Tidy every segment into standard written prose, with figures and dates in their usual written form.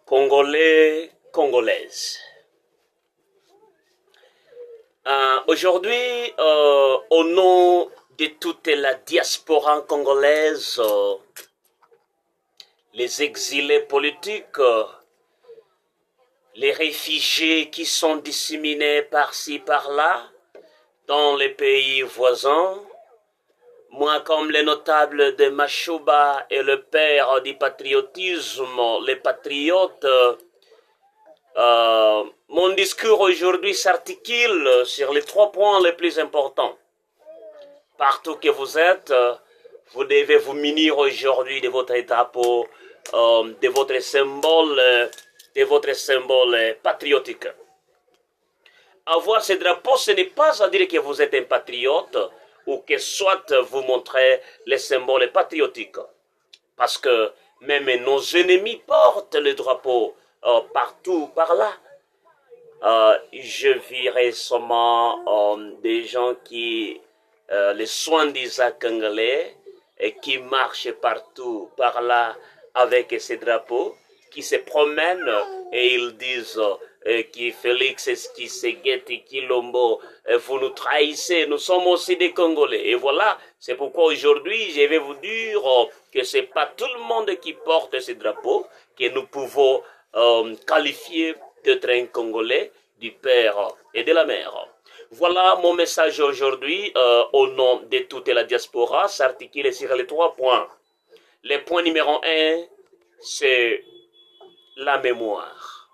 Congolais, Congolaises. Aujourd'hui, au nom de toute la diaspora congolaise, les exilés politiques, les réfugiés qui sont disséminés par-ci, par-là, dans les pays voisins, moi comme les notables de Machuba et le père du patriotisme, les patriotes, mon discours aujourd'hui s'articule sur les 3 points les plus importants. Partout que vous êtes, vous devez vous munir aujourd'hui de votre drapeau, de votre symbole patriotique. Avoir ce drapeau, ce n'est pas à dire que vous êtes un patriote ou que soit vous montrez les symboles patriotiques. Parce que même nos ennemis portent le drapeau partout, par là. Je vis récemment des gens qui, les soins d'Isaac Angalais, et qui marchent partout, par là, avec ces drapeaux, qui se promènent et ils disent qui Félix Tshisekedi Tshilombo, vous nous trahissez, nous sommes aussi des Congolais. Et voilà, c'est pourquoi aujourd'hui, je vais vous dire que ce n'est pas tout le monde qui porte ces drapeaux que nous pouvons qualifier d'être un Congolais du père et de la mère. Voilà mon message aujourd'hui au nom de toute la diaspora, s'articule sur les 3 points. Le point numéro 1, c'est la mémoire.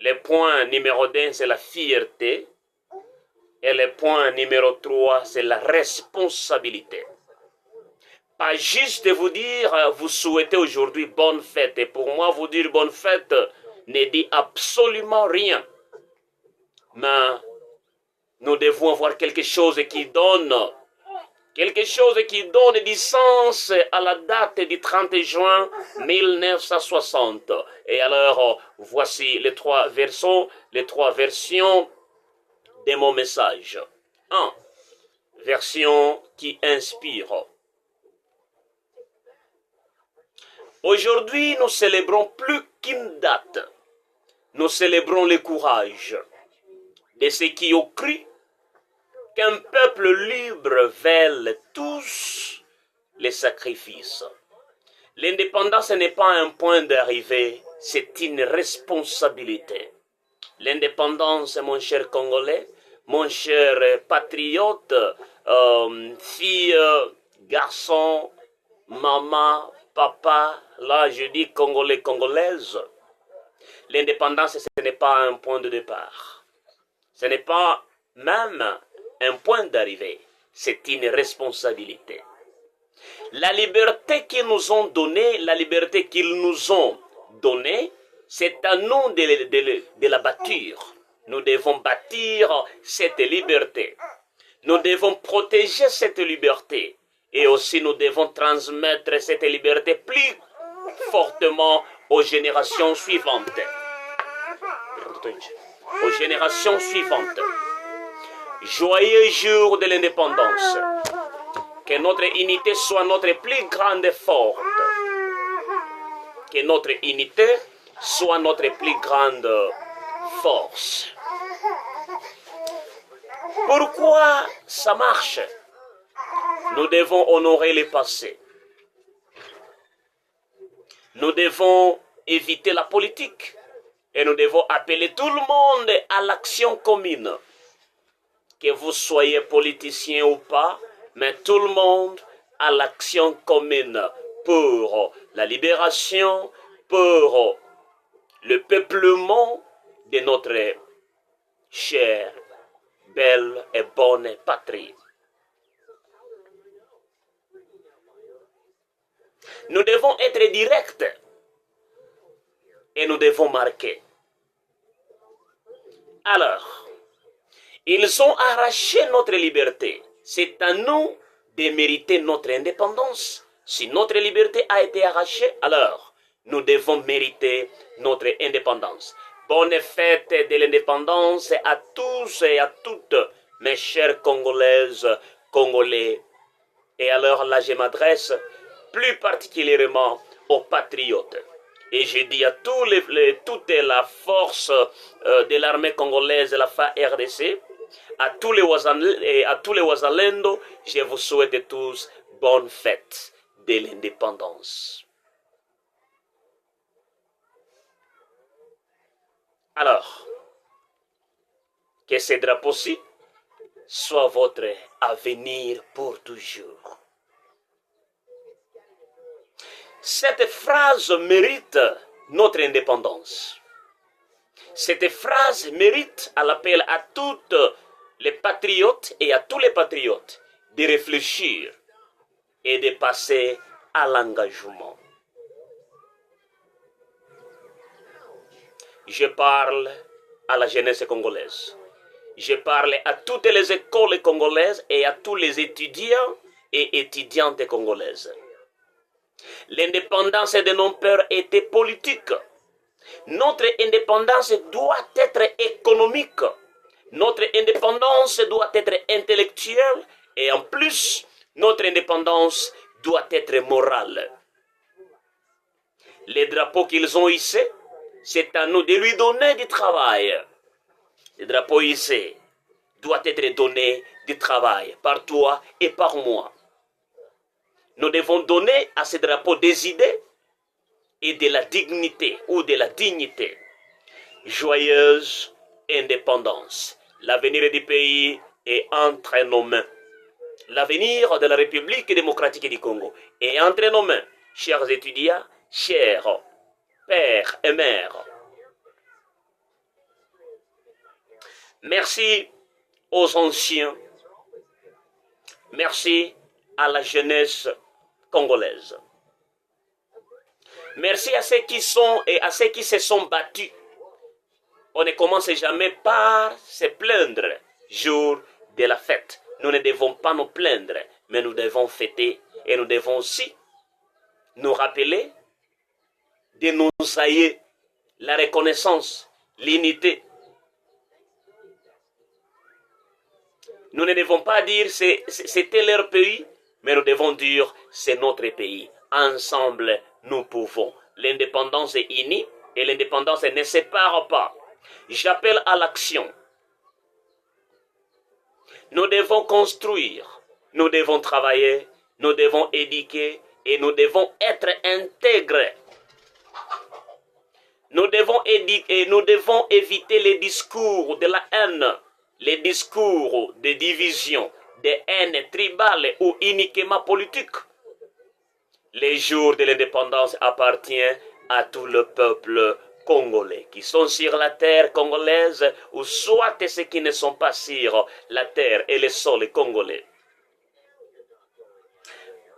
Le point numéro 2, c'est la fierté. Et le point numéro 3, c'est la responsabilité. Pas juste de vous dire, vous souhaitez aujourd'hui bonne fête. Et pour moi, vous dire bonne fête ne dit absolument rien. Mais nous devons avoir quelque chose qui donne du sens à la date du 30 juin 1960. Et alors, voici les 3 versions de mon message. 1. Version qui inspire. Aujourd'hui, nous célébrons plus qu'une date. Nous célébrons le courage de ceux qui ont cru qu'un peuple libre vèle tous les sacrifices. L'indépendance n'est pas un point d'arrivée, c'est une responsabilité. L'indépendance, mon cher Congolais, mon cher patriote, fille, garçon, maman, papa, là je dis Congolais, Congolaise. L'indépendance, ce n'est pas un point de départ. Ce n'est pas même un point d'arrivée. C'est une responsabilité. La liberté qu'ils nous ont donnée, c'est à nous de la bâtir. Nous devons bâtir cette liberté. Nous devons protéger cette liberté. Et aussi nous devons transmettre cette liberté plus fortement aux générations suivantes. Aux générations suivantes. Joyeux jour de l'indépendance. Que notre unité soit notre plus grande force. Que notre unité soit notre plus grande force. Pourquoi ça marche? Nous devons honorer le passé. Nous devons éviter la politique. Et nous devons appeler tout le monde à l'action commune. Que vous soyez politicien ou pas, mais tout le monde à l'action commune pour la libération, pour le peuplement de notre chère, belle et bonne patrie. Nous devons être directs et nous devons marquer. Alors, ils ont arraché notre liberté. C'est à nous de mériter notre indépendance. Si notre liberté a été arrachée, alors nous devons mériter notre indépendance. Bonne fête de l'indépendance à tous et à toutes, mes chères Congolaises, Congolais. Et alors là, je m'adresse plus particulièrement aux patriotes. Et j'ai dit à toute la force de l'armée congolaise, la FARDC, à tous les Wazalendo, je vous souhaite tous bonne fête de l'indépendance. Alors, que ces drapeaux-ci soient votre avenir pour toujours. Cette phrase mérite notre indépendance. Cette phrase mérite à l'appel à toutes les patriotes et à tous les patriotes de réfléchir et de passer à l'engagement. Je parle à la jeunesse congolaise. Je parle à toutes les écoles congolaises et à tous les étudiants et étudiantes congolaises. L'indépendance de nos pères était politique. Notre indépendance doit être économique. Notre indépendance doit être intellectuelle et en plus, notre indépendance doit être morale. Les drapeaux qu'ils ont hissés, c'est à nous de lui donner du travail. Les drapeaux hissés doivent être donnés du travail par toi et par moi. Nous devons donner à ces drapeaux des idées et de la dignité ou de la dignité. Joyeuse indépendance. L'avenir du pays est entre nos mains. L'avenir de la République démocratique du Congo est entre nos mains. Chers étudiants, chers pères et mères. Merci aux anciens. Merci à la jeunesse congolaise. Merci à ceux qui sont et à ceux qui se sont battus. On ne commence jamais par se plaindre jour de la fête. Nous ne devons pas nous plaindre, mais nous devons fêter et nous devons aussi nous rappeler de nos aïeux, la reconnaissance, l'unité. Nous ne devons pas dire c'était leur pays, mais nous devons dire c'est notre pays. Ensemble, nous pouvons. L'indépendance est unie et l'indépendance ne sépare pas. J'appelle à l'action. Nous devons construire, nous devons travailler, nous devons éduquer et nous devons être intègres. Nous devons éduquer, nous devons éviter les discours de la haine, les discours de division, de haine tribale ou uniquement politique. Les jours de l'indépendance appartiennent à tout le peuple congolais qui sont sur la terre congolaise ou soit ceux qui ne sont pas sur la terre et le sol congolais.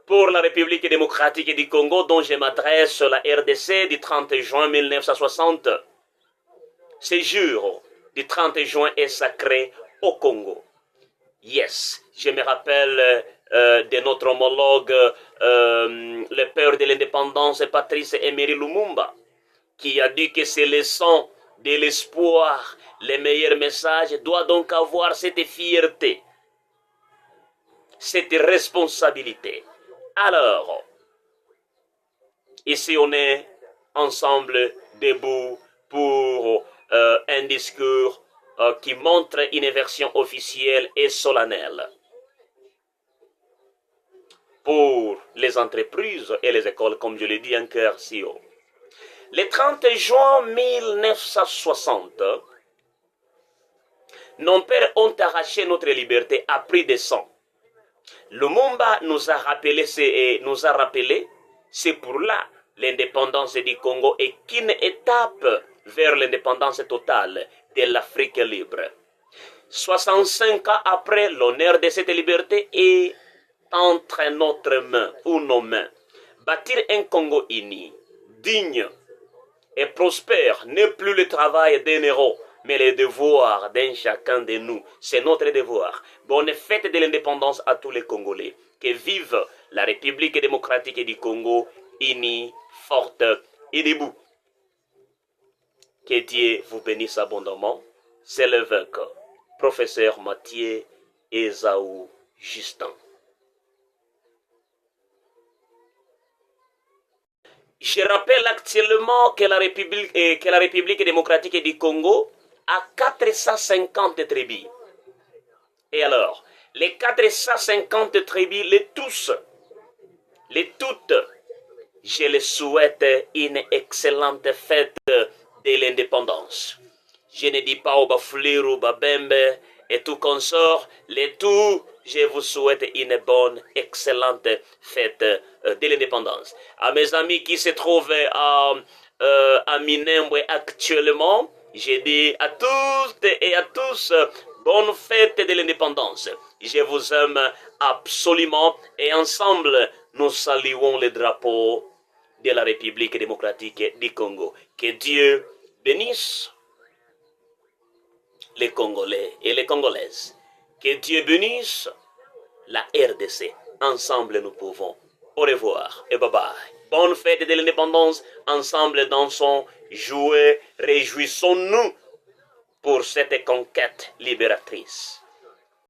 Pour la République démocratique du Congo dont je m'adresse, la RDC du 30 juin 1960, ce jour du 30 juin est sacré au Congo. Yes, je me rappelle de notre homologue, le père de l'indépendance, Patrice Emery Lumumba, qui a dit que c'est le sang de l'espoir, le meilleur message, doit donc avoir cette fierté, cette responsabilité. Alors, ici on est ensemble debout pour un discours qui montre une version officielle et solennelle pour les entreprises et les écoles, comme je l'ai dit en cœur si haut. Le 30 juin 1960, nos pères ont arraché notre liberté à prix de sang. Lumumba nous a rappelé, c'est pour là l'indépendance du Congo est qu'une étape vers l'indépendance totale de l'Afrique libre. 65 ans après, l'honneur de cette liberté est entre notre main ou nos mains. Bâtir un Congo uni, digne et prospère n'est plus le travail d'un héros, mais le devoir d'un chacun de nous. C'est notre devoir. Bonne fête de l'indépendance à tous les Congolais. Que vive la République démocratique du Congo, unie, forte et debout. Que Dieu vous bénisse abondamment. C'est l'évêque, professeur Mathieu Esaou Justin. Je rappelle actuellement que la République démocratique du Congo a 450 tribus. Et alors, les 450 tribus, les toutes, je les souhaite une excellente fête de l'indépendance. Je ne dis pas au Bafouliru, Babembe et tout consort, les tout, je vous souhaite une bonne, excellente fête de l'indépendance. À mes amis qui se trouvent à Minembwe actuellement, je dis à toutes et à tous, bonne fête de l'indépendance. Je vous aime absolument et ensemble, nous saluons le drapeau de la République démocratique du Congo. Que Dieu bénisse les Congolais et les Congolaises. Que Dieu bénisse la RDC. Ensemble, nous pouvons. Au revoir et bye bye. Bonne fête de l'indépendance. Ensemble, dansons, jouons, réjouissons-nous pour cette conquête libératrice.